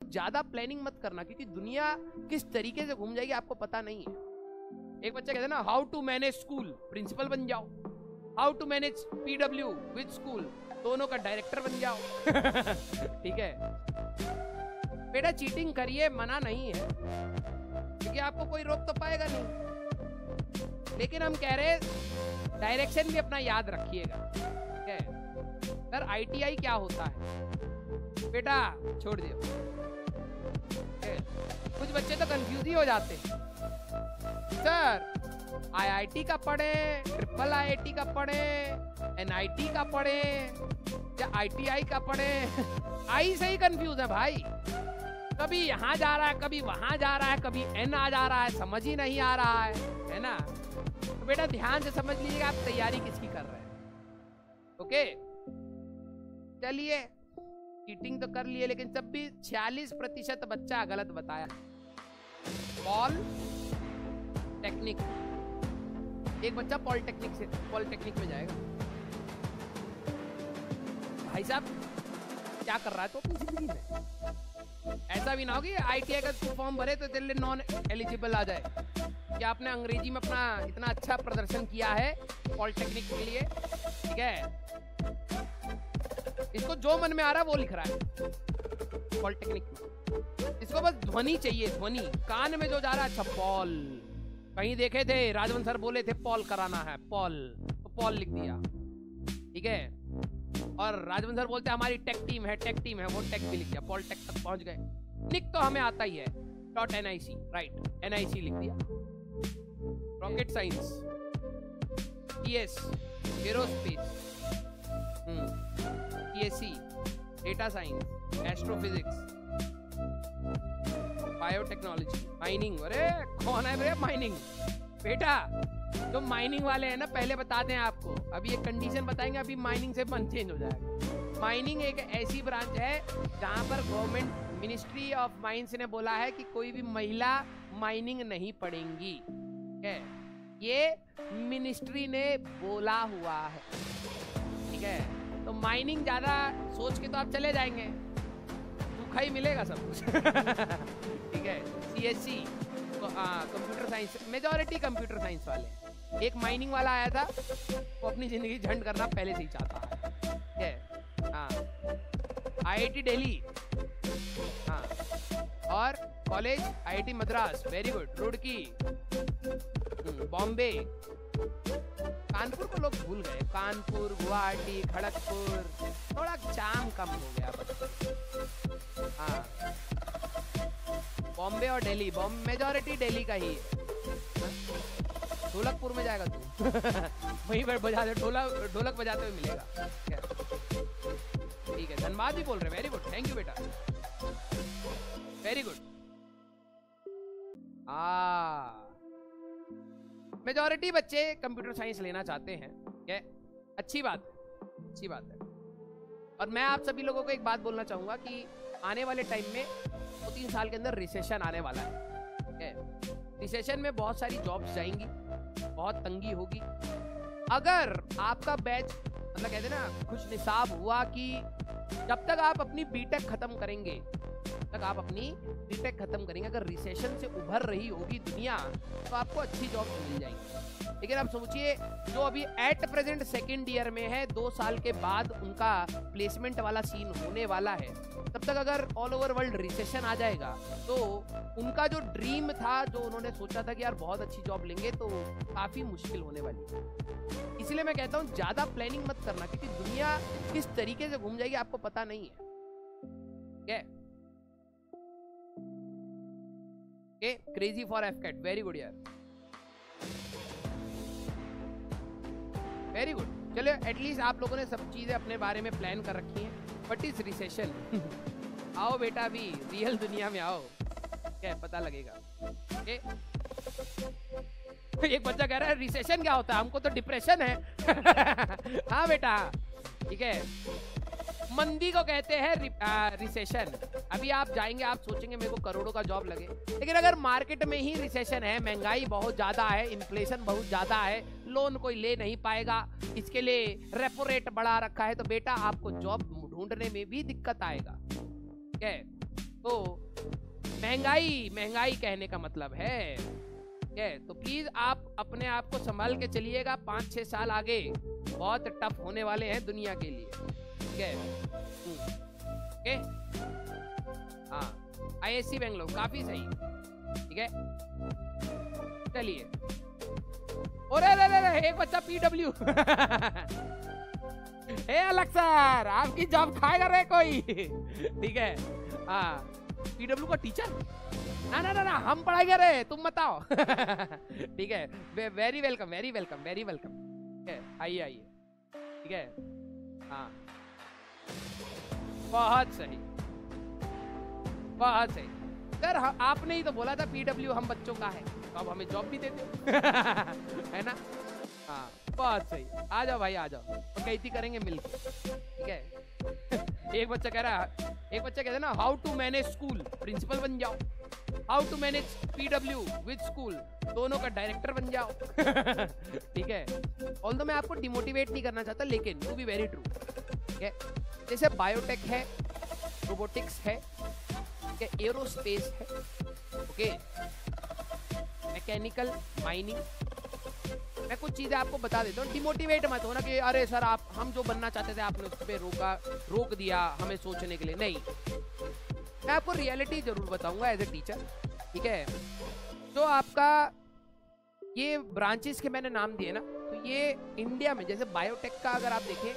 ज्यादा प्लानिंग मत करना, क्योंकि दुनिया किस तरीके से घूम जाएगी आपको पता नहीं है। एक बच्चा कहता है ना, how to manage school, principal बन जाओ। How to manage PW with school, दोनों का डायरेक्टर बन जाओ। ठीक है बेटा, चीटिंग करिए, मना नहीं है, क्योंकि आपको कोई रोक तो पाएगा नहीं। लेकिन हम कह रहे डायरेक्शन भी अपना याद रखिएगा। ठीक है सर, आईटीआई क्या होता है बेटा, छोड़ दियो। कुछ बच्चे तो कंफ्यूज ही हो जाते हैं, सर आईआईटी का पढ़े, ट्रिपल आईआईटी का पढ़े, एनआईटी का पढ़े या आईटीआई का पढ़े। आई से ही कंफ्यूज है भाई, कभी यहाँ जा रहा है, कभी वहां जा रहा है, कभी एन आ जा रहा है, समझ ही नहीं आ रहा है ना। तो बेटा ध्यान से समझ लीजिएगा आप तैयारी किसकी कर रहे हैं। ओके चलिए, चीटिंग तो कर लिए, लेकिन तब भी 46% बच्चा गलत बताया। पॉल टेक्निक, एक बच्चा पॉलिटेक्निक में जाएगा। भाई साहब क्या कर रहा है तो अपनी जिंदगी में, ऐसा भी ना हो कि आईटीआई का फॉर्म भरे तो तेरे लिए नॉन एलिजिबल आ जाए कि आपने अंग्रेजी में अपना इतना अच्छा प्रदर्शन किया है पॉलिटेक्निक के लिए। ठीक है, इसको जो मन में आ रहा है वो लिख रहा है पॉलिटेक्निक में, इसको बस ध्वनि चाहिए, ध्वनि कान में जो जा रहा है। अच्छा पॉल, कहीं देखे थे राजवंश सर बोले थे पॉल कराना है, पॉल तो पॉल लिख दिया। ठीक है, और राजवंश सर बोलते हमारी टेक टीम है, टेक टीम है, वो टेक भी लिख दिया, पॉल टेक तक पहुंच गए। निक तो हमें आता ही है, .nic राइट, NIC लिख दिया। Rocket science, PS aerospace, PSC data science, astrophysics, biotechnology, mining. अरे कौन है भैया माइनिंग? बेटा जो माइनिंग वाले हैं ना, पहले बताते हैं आपको, अभी एक कंडीशन बताएंगे, अभी माइनिंग से मन चेंज हो जाएगा। माइनिंग एक ऐसी ब्रांच है जहां पर गवर्नमेंट मिनिस्ट्री ऑफ माइंस ने बोला है कि कोई भी महिला माइनिंग नहीं पढ़ेंगी। है ये मिनिस्ट्री ने बोला हुआ है। ठीक है, तो माइनिंग ज्यादा सोच के तो आप चले जाएंगे, धोखा ही मिलेगा सब कुछ। ठीक है, CSC computer science, majority computer science वाले। एक माइनिंग वाला आया था, वो अपनी जिंदगी झंड करना पहले से ही चाहता है। हाँ, IIT दिल्ली, हाँ, और college IIT Madras, very good, Roorkee, Bombay, Kanpur को लोग भूल गए, कानपुर, गुवाहाटी, खड़गपुर, थोड़ा चाम कम हो गया बस। हाँ, बॉम्बे और दिल्ली, मेजॉरिटी दिल्ली का ही है। ढोलकपुर में जाएगा तू। वहीं पर बजा दे, ढोलक बजाते हुए मिलेगा। ठीक है, धनबाद भी बोल रहे, वेरी गुड, थैंक यू बेटा, वेरी गुड। मेजॉरिटी बच्चे कंप्यूटर साइंस लेना चाहते हैं, क्या अच्छी बात है, अच्छी बात है। और मैं आप सभी लोगों को एक बात बोलना चाहूंगा कि आने वाले टाइम में 2-3 साल के अंदर रिसेशन आने वाला है। रिसेशन में बहुत सारी जॉब्स जाएंगी, बहुत तंगी होगी। अगर आपका बैच, मतलब कहते हैं ना, खुश निसाब हुआ कि जब तक आप अपनी बीटेक खत्म करेंगे, अगर रिसेशन से उभर रही होगी दुनिया, तो आपको अच्छी जॉब मिल जाएंगी। लेकिन आप सोचिए, जो अभी एट प्रेजेंट सेकेंड ईयर में है, 2 साल के बाद उनका प्लेसमेंट वाला सीन होने वाला है, तब तक अगर ऑल ओवर वर्ल्ड रिसेशन आ जाएगा तो उनका जो ड्रीम था, जो उन्होंने सोचा था कि यार बहुत अच्छी जॉब लेंगे, तो काफी मुश्किल होने वाली है। इसलिए मैं कहता हूँ ज्यादा प्लानिंग मत करना, क्योंकि दुनिया किस तरीके से घूम जाएगी आपको पता नहीं है। क्या क्रेजी फॉर एफकेट, वेरी गुड यार, वेरी गुड। चलो एटलीस्ट आप लोगों ने सब चीजें अपने बारे में प्लान कर रखी हैं। What is recession? आओ बेटा, अभी रियल दुनिया में आओ, क्या पता लगेगा। एक बच्चा कह रहा है रिसेशन क्या होता है, हमको तो डिप्रेशन है। हाँ बेटा, ठीक है, मंदी को कहते हैं रिसेशन। अभी आप जाएंगे, आप सोचेंगे मेरे को करोड़ों का जॉब लगे, लेकिन अगर मार्केट में ही रिसेशन है, महंगाई बहुत ज्यादा है, इन्फ्लेशन बहुत ज्यादा है, लोन कोई ले नहीं पाएगा, इसके लिए रेपो रेट बढ़ा रखा है, तो बेटा आपको जॉब ढूंढने में भी दिक्कत आएगा। क्या तो महंगाई महंगाई कहने का मतलब है तो प्लीज आप अपने आप को संभाल के चलिएगा। 5-6 साल आगे बहुत टफ होने वाले हैं दुनिया के लिए, ठीक है। ओके, हाँ, ISC बेंगलोर काफी सही, ठीक है। चलिए, अरे एक बच्चा PW ए अलग सर, आपकी जॉब खाएगा रे कोई, ठीक है। हाँ, PW का टीचर, ना हम पढ़ाएंगे रे, तुम बताओ ठीक है। Very welcome, very welcome, very welcome, ठीक है। आइए, ठीक है। हाँ, बहुत सही, बहुत सही सर। आपने ही तो बोला था PW हम बच्चों का है, तो अब हमें जॉब भी देते हो है ना। हाँ, बहुत सही। आ जाओ भाई, आ जाओ, तो कैसी करेंगे मिलकर, ठीक है। एक बच्चा कहता है ना, how to manage school, principal बन जाओ। How to manage PW with school, दोनों का डायरेक्टर बन जाओ ठीक है। ऑल्दो मैं आपको डिमोटिवेट नहीं करना चाहता, लेकिन टू बी वेरी ट्रू, ठीक है। जैसे बायोटेक है, रोबोटिक्स है, ठीक है, एरोस्पेस है, ओके, मैकेनिकल, माइनिंग। मैं कुछ चीजें आपको बता देता हूँ, डिमोटिवेट मत होना कि अरे सर आप हम जो बनना चाहते थे आपने उस पर रोक दिया हमें सोचने के लिए। नहीं, मैं आपको रियलिटी जरूर बताऊंगा एज ए टीचर, ठीक है। तो आपका ये ब्रांचेस के मैंने नाम दिए ना, तो ये इंडिया में जैसे बायोटेक का अगर आप देखें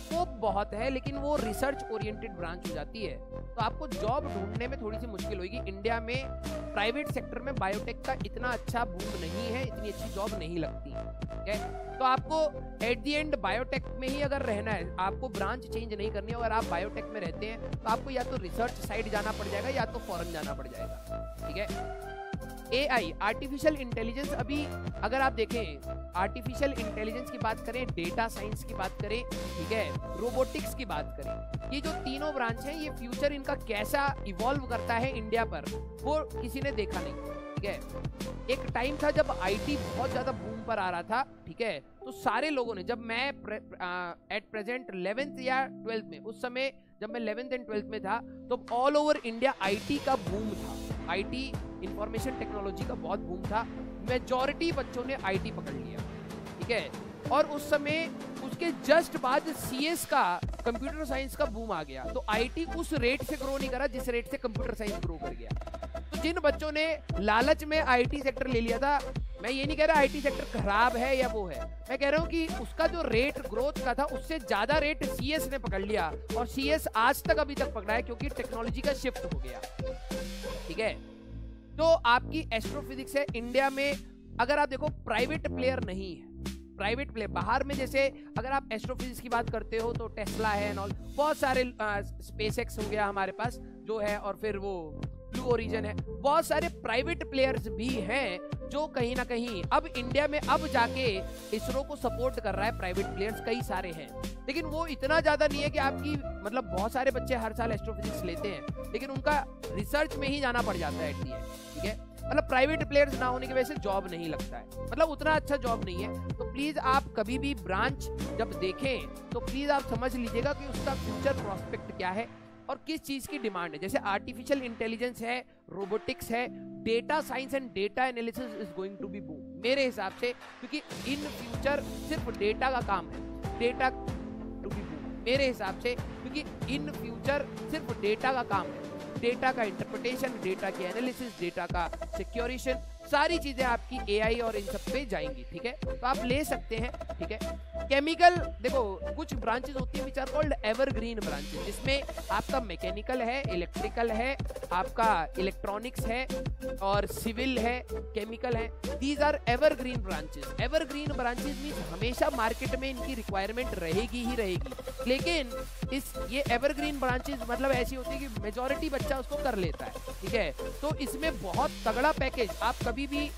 स्कोप बहुत है, लेकिन वो रिसर्च ओरिएंटेड ब्रांच हो जाती है, तो आपको जॉब ढूंढने में थोड़ी सी मुश्किल होगी। इंडिया में प्राइवेट सेक्टर में बायोटेक का इतना अच्छा बूम नहीं है, इतनी अच्छी जॉब नहीं लगती, ठीक है। तो आपको एट द एंड बायोटेक में ही अगर रहना है, आपको ब्रांच चेंज नहीं करनी है। अगर आप बायोटेक में रहते हैं तो आपको या तो रिसर्च साइड जाना पड़ जाएगा या तो फॉरेन जाना पड़ जाएगा, ठीक है। AI, आर्टिफिशियल इंटेलिजेंस, अभी अगर आप देखें आर्टिफिशियल इंटेलिजेंस की बात करें, डेटा साइंस की बात करें, ठीक है, रोबोटिक्स की बात करें, ये जो तीनों ब्रांच हैं, ये फ्यूचर इनका कैसा इवॉल्व करता है इंडिया पर, वो किसी ने देखा नहीं, ठीक है। एक टाइम था जब IT बहुत ज्यादा बूम पर आ रहा था, ठीक है, तो सारे लोगों ने, जब मैं एट प्रेजेंट 11th या 12th में, उस समय जब मैं 11th एंड 12th में था, तो ऑल ओवर इंडिया IT का बूम था। IT इंफॉर्मेशन टेक्नोलॉजी का बहुत बूम था, मेजॉरिटी बच्चों ने IT पकड़ लिया, ठीक है। और उस समय उसके जस्ट बाद CS का, कंप्यूटर साइंस का बूम आ गया, तो IT उस रेट से ग्रो नहीं करा जिस रेट से कंप्यूटर साइंस ग्रो कर गया। तो जिन बच्चों ने लालच में IT सेक्टर ले लिया था, मैं ये नहीं कह रहा IT सेक्टर खराब है या वो है, मैं कह रहा हूँ कि उसका जो रेट ग्रोथ का था उससे ज्यादा रेट CS ने पकड़ लिया, और CS आज तक अभी तक पकड़ा है क्योंकि टेक्नोलॉजी का शिफ्ट हो गया, ठीक है। तो आपकी एस्ट्रोफिजिक्स है इंडिया में, अगर आप देखो प्राइवेट प्लेयर नहीं है, प्राइवेट प्लेयर बाहर में, जैसे अगर आप एस्ट्रोफिजिक्स की बात करते हो तो टेस्ला है एंड ऑल, बहुत सारे स्पेसएक्स हो गया हमारे पास जो है, और फिर वो ब्लू ओरिजिन है, बहुत सारे प्राइवेट प्लेयर्स भी हैं जो कहीं ना कहीं अब इंडिया में अब जाके इसरो को सपोर्ट कर रहा है। प्राइवेट प्लेयर्स कई सारे हैं, लेकिन वो इतना ज्यादा नहीं है कि आपकी, मतलब बहुत सारे बच्चे हर साल एस्ट्रोफिजिक्स लेते हैं, लेकिन उनका रिसर्च में ही जाना पड़ जाता है, ठीक है। मतलब प्राइवेट प्लेयर्स ना होने की वजह से जॉब नहीं लगता है, मतलब उतना अच्छा जॉब नहीं है। तो प्लीज आप कभी भी ब्रांच जब देखें तो प्लीज आप समझ लीजिएगा कि उसका फ्यूचर प्रोस्पेक्ट क्या है और किस चीज की डिमांड है। जैसे आर्टिफिशियल इंटेलिजेंस है, रोबोटिक्स है, data science and data analysis is going to be boom मेरे हिसाब से, क्योंकि इन फ्यूचर सिर्फ डेटा का काम है, डेटा टू बी बूम मेरे हिसाब से, क्योंकि इन फ्यूचर सिर्फ डेटा का काम है, डेटा का इंटरप्रिटेशन, डेटा की एनालिसिस, डेटा का सिक्योरिशन, सारी चीजें आपकी AI और इन सब पे जाएंगी, ठीक है। तो आप ले सकते हैं, ठीक है। केमिकल, देखो कुछ ब्रांचेस होती है which are called evergreen branches, जिसमें आपका मैकेनिकल है, इलेक्ट्रिकल है, आपका इलेक्ट्रॉनिक्स है और सिविल है, केमिकल है, these are evergreen branches. Evergreen branches means हमेशा मार्केट में इनकी रिक्वायरमेंट रहेगी ही रहेगी, लेकिन ये एवरग्रीन ब्रांचेस मतलब ऐसी होती है कि मेजॉरिटी बच्चा उसको कर लेता है, ठीक है। तो इसमें बहुत तगड़ा पैकेज, आप कभी भी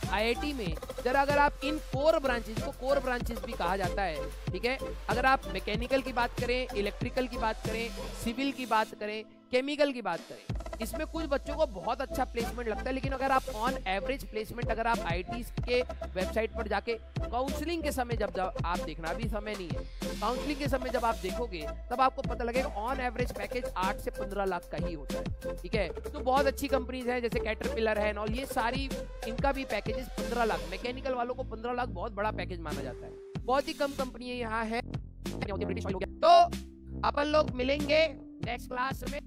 IIT में जरा अगर आप इन कोर ब्रांचेस को, कोर ब्रांचेस भी कहा जाता है, ठीक है, अगर आप मैकेनिकल की बात करें, इलेक्ट्रिकल की बात करें, सिविल की बात करें, केमिकल की बात करें, इसमें कुछ बच्चों को बहुत अच्छा प्लेसमेंट लगता है, लेकिन अगर आप ऑन एवरेज प्लेसमेंट अगर आप आईटी के वेबसाइट पर जाके काउंसलिंग के समय जब आप देखना, अभी समय नहीं है, काउंसलिंग के समय जब आप देखोगे तब आपको पता लगेगा ऑन एवरेज पैकेज 8 से 15 लाख का ही होता है। ठीक है, तो बहुत अच्छी कंपनीज हैं जैसे कैटरपिलर है और ये सारी, इनका भी पैकेजेस 15 लाख, मैकेनिकल वालों को 15 लाख बहुत बड़ा पैकेज माना जाता है। बहुत ही कम कंपनी यहाँ है। तो अपन लोग मिलेंगे नेक्स्ट क्लास में।